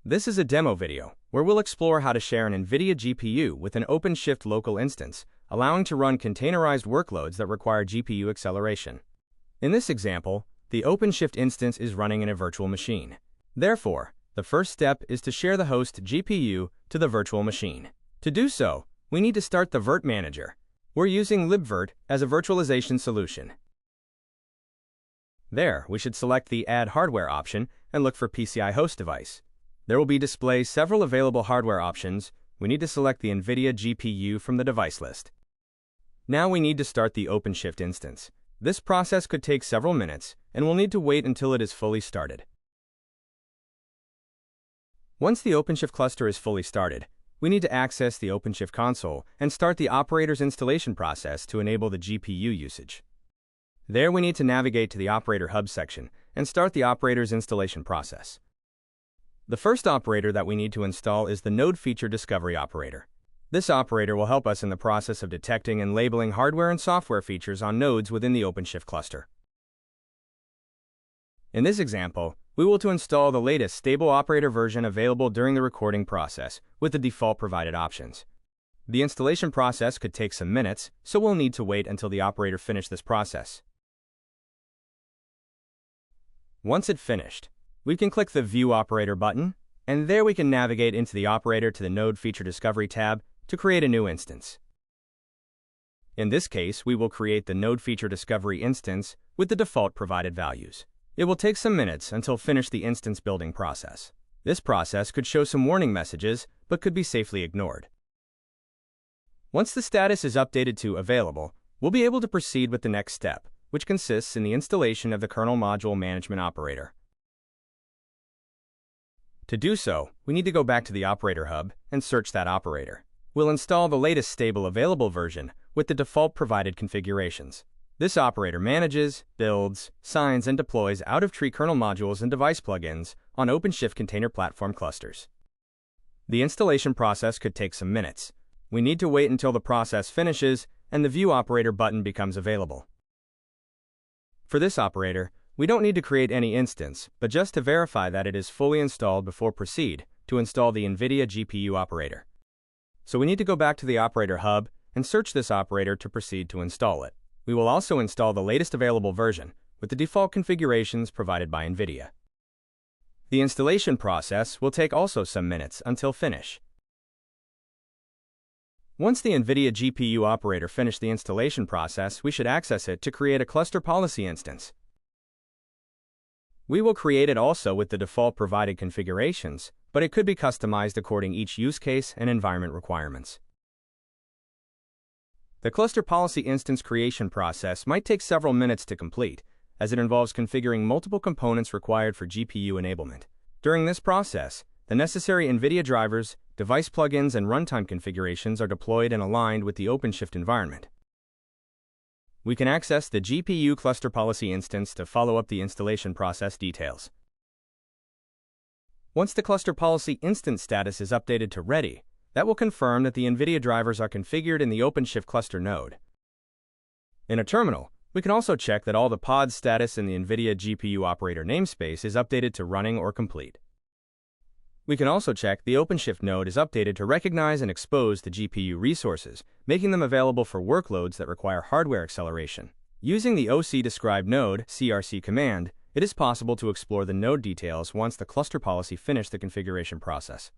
This is a demo video where we'll explore how to share an NVIDIA GPU with an OpenShift local instance, allowing to run containerized workloads that require GPU acceleration. In this example, the OpenShift instance is running in a virtual machine. Therefore, the first step is to share the host GPU to the virtual machine. To do so, we need to start the virt manager. We're using libvirt as a virtualization solution. There, we should select the Add Hardware option and look for PCI host device. There will be displayed several available hardware options. We need to select the NVIDIA GPU from the device list. Now we need to start the OpenShift instance. This process could take several minutes, and we'll need to wait until it is fully started. Once the OpenShift cluster is fully started, we need to access the OpenShift console and start the operator's installation process to enable the GPU usage. There we need to navigate to the Operator Hub section and start the operator's installation process. The first operator that we need to install is the Node Feature Discovery operator. This operator will help us in the process of detecting and labeling hardware and software features on nodes within the OpenShift cluster. In this example, we will install the latest stable operator version available during the recording process with the default provided options. The installation process could take some minutes, so we'll need to wait until the operator finishes this process. Once it's finished, we can click the View Operator button, and there we can navigate into the operator to the Node Feature Discovery tab to create a new instance. In this case, we will create the Node Feature Discovery instance with the default provided values. It will take some minutes until finish the instance building process. This process could show some warning messages, but could be safely ignored. Once the status is updated to Available, we'll be able to proceed with the next step, which consists in the installation of the Kernel Module Management operator. To do so, we need to go back to the Operator Hub and search that operator. We'll install the latest stable available version with the default provided configurations. This operator manages, builds, signs, and deploys out-of-tree kernel modules and device plugins on OpenShift container platform clusters. The installation process could take some minutes. We need to wait until the process finishes and the View Operator button becomes available. For this operator, we don't need to create any instance, but just to verify that it is fully installed before proceed to install the NVIDIA GPU operator. So we need to go back to the Operator Hub and search this operator to proceed to install it. We will also install the latest available version with the default configurations provided by NVIDIA. The installation process will take also some minutes until finish. Once the NVIDIA GPU operator finished the installation process, we should access it to create a cluster policy instance. We will create it also with the default provided configurations, but it could be customized according each use case and environment requirements. The cluster policy instance creation process might take several minutes to complete, as it involves configuring multiple components required for GPU enablement. During this process, the necessary NVIDIA drivers, device plugins, and runtime configurations are deployed and aligned with the OpenShift environment. We can access the GPU cluster policy instance to follow up the installation process details. Once the cluster policy instance status is updated to ready, that will confirm that the NVIDIA drivers are configured in the OpenShift cluster node. In a terminal, we can also check that all the pod status in the NVIDIA GPU operator namespace is updated to running or complete. We can also check the OpenShift node is updated to recognize and expose the GPU resources, making them available for workloads that require hardware acceleration. Using the OC-describe node (CRC) command, it is possible to explore the node details once the cluster policy finished the configuration process.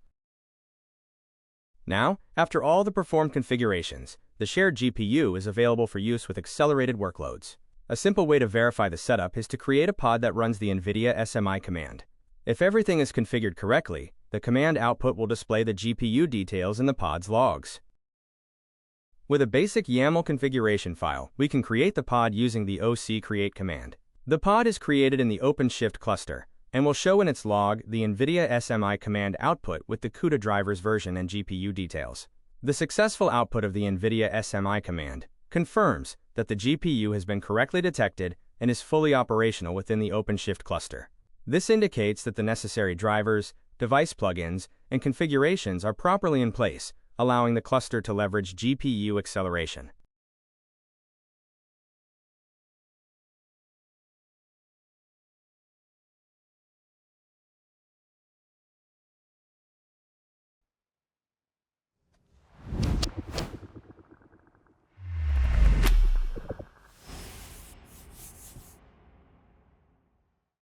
Now, after all the performed configurations, the shared GPU is available for use with accelerated workloads. A simple way to verify the setup is to create a pod that runs the NVIDIA SMI command. If everything is configured correctly, the command output will display the GPU details in the pod's logs. With a basic YAML configuration file, we can create the pod using the OC create command. The pod is created in the OpenShift cluster and will show in its log the NVIDIA SMI command output with the CUDA drivers version and GPU details. The successful output of the NVIDIA SMI command confirms that the GPU has been correctly detected and is fully operational within the OpenShift cluster. This indicates that the necessary drivers, device plugins, and configurations are properly in place, allowing the cluster to leverage GPU acceleration.